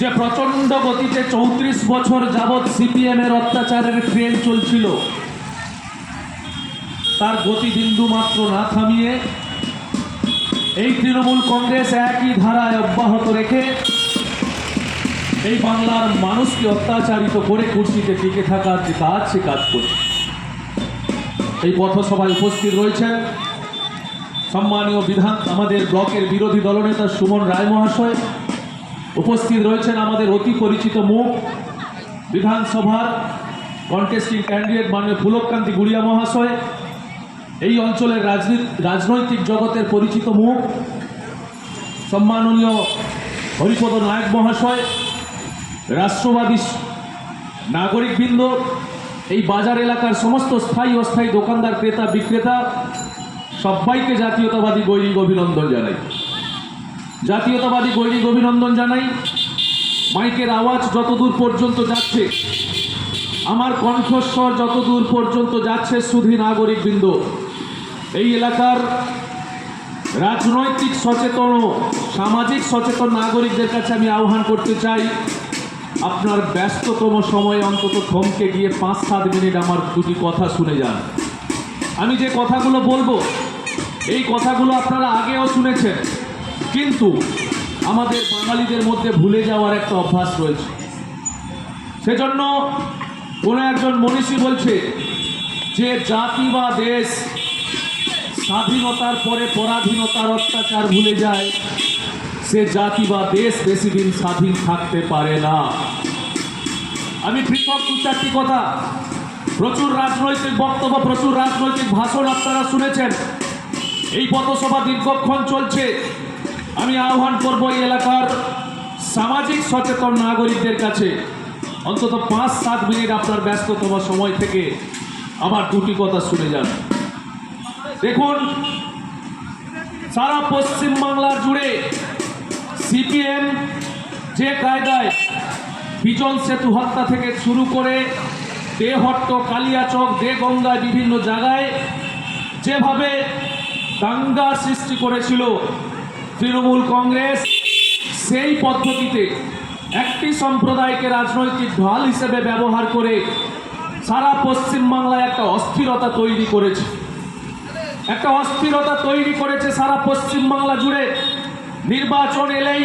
যে প্রচন্ড গতিতে ৩৪ বছর যাবৎ সিপিএম এর অত্যাচারের ট্রেন চলছিল, তার গতিবিন্দু মাত্র না থামিয়ে এই তৃণমূল কংগ্রেস একই ধারায় অব্যাহত রেখে এই বাংলার মানুষকে অত্যাচারিত করে কুর্সিতে টিকে থাকার যে কাজ, সে কাজ করছে। এই পথসভায় উপস্থিত রয়েছেন সম্মানীয় আমাদের ব্লকের বিরোধী দলনেতা সুমন রায় মহাশয়, উপস্থিত রয়েছেন আমাদের অতি পরিচিত মুখ বিধানসভার কন্টেস্টিং ক্যান্ডিডেট মাননীয় পুলককান্তি গুড়িয়া মহাশয়, এই অঞ্চলের রাজনৈতিক জগতের পরিচিত মুখ সম্মাননীয় হরিপদ নায়ক মহাশয়, রাষ্ট্রবাদী নাগরিকবৃন্দ, এই বাজার এলাকার সমস্ত স্থায়ী অস্থায়ী দোকানদার, ক্রেতা বিক্রেতা, সবাইকে জাতীয়তাবাদী গৈরিক অভিনন্দন জানাই। জাতীয়তাবাদী গৈরিক অভিনন্দন জানাই। মাইকের আওয়াজ যতদূর পর্যন্ত যাচ্ছে, আমার কণ্ঠস্বর যতদূর পর্যন্ত যাচ্ছে, শুধু নাগরিকবৃন্দ, এই এলাকার রাজনৈতিক সচেতন ও সামাজিক সচেতন নাগরিকদের কাছে আমি আহ্বান করতে চাই, আপনার ব্যস্ততম সময়ে অন্তত থমকে গিয়ে ৫-৭ মিনিট আমার দুটি কথা শুনে যান। আমি যে কথাগুলো বলবো, এই কথাগুলো আপনারা আগেও শুনেছেন, কিন্তু আমাদের বাঙালিদের মধ্যে ভুলে যাওয়ার একটা অভ্যাস রয়েছে। সেজন্য কোনো একজন মনীষী বলছে যে জাতি বা দেশ স্বাধীনতার পরে পরাধীনতার অত্যাচার ভুলে যায়, সে জাতি বা দেশ বেশি দিন স্বাধীন থাকতে পারে না। আমি পৃথক ২-৪টি কথা, প্রচুর রাজনৈতিক বক্তব্য, প্রচুর রাজনৈতিক ভাষণ আপনারা শুনেছেন। এই পথসভা দীর্ঘক্ষণ চলছে। আমি আহ্বান করব এই এলাকার সামাজিক সচেতন নাগরিকদের কাছে অন্তত ৫-৭ মিনিট আপনার ব্যস্ততম সময় থেকে আমার দুটি কথা শুনে যান। দেখুন, সারা পশ্চিমবাংলার জুড়ে সিপিএম যে কায়দায় বিজন সেতু হত্যা থেকে শুরু করে দেহট্ট, কালিয়াচক, দেগঙ্গায় বিভিন্ন জায়গায় যেভাবে দাঙ্গার সৃষ্টি করেছিল তৃণমূল কংগ্রেস, সেই পদ্ধতিতে একটি সম্প্রদায়কে রাজনৈতিক ঢাল হিসেবে ব্যবহার করে সারা পশ্চিমবাংলায় একটা অস্থিরতা তৈরি করেছে। সারা পশ্চিমবাংলা জুড়ে। নির্বাচন এলেই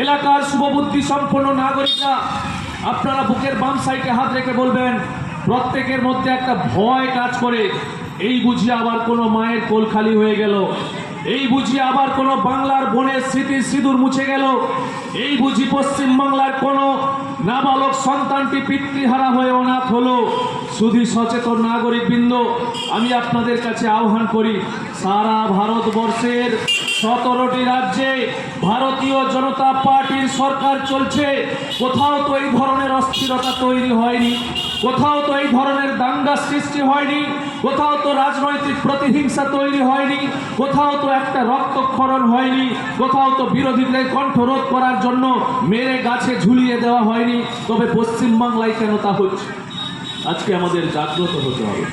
এলাকার শুভবুদ্ধি সম্পন্ন নাগরিকরা, আপনারা বুকের বাম সাইডে হাত রেখে বলবেন, প্রত্যেকের মধ্যে একটা ভয় কাজ করে, এই বুঝি আবার কোনো মায়ের কোল খালি হয়ে গেল, এই বুঝি আবার কোনো বাংলার বোনের স্মৃতির সিঁদুর মুছে গেল, এই বুঝি পশ্চিমবাংলার কোনো নাবালক সন্তানটি পিতৃহারা হয়ে অনাথ হলো। শুধু সচেতন নাগরিকবৃন্দ, আমি আপনাদের কাছে আহ্বান করি, সারা ভারতবর্ষের ১৭টি রাজ্যে ভারতীয় জনতা পার্টির সরকার চলছে। কোথাও তো এই ধরনের অস্থিরতা তৈরি হয়নি, কোথাও তো এই ধরনের দাঙ্গা সৃষ্টি হয়নি, কোথাও তো রাজনৈতিক প্রতিহিংসা তৈরি হয়নি, কোথাও তো একটা রক্তক্ষরণ হয়নি, কোথাও তো বিরোধীদের কণ্ঠরোধ করার জন্য মেরে গাছে ঝুলিয়ে দেওয়া হয়নি। তবে পশ্চিমবাংলায় কেন তা হচ্ছে? আজকে আমাদের জাগ্রত হতে হবে।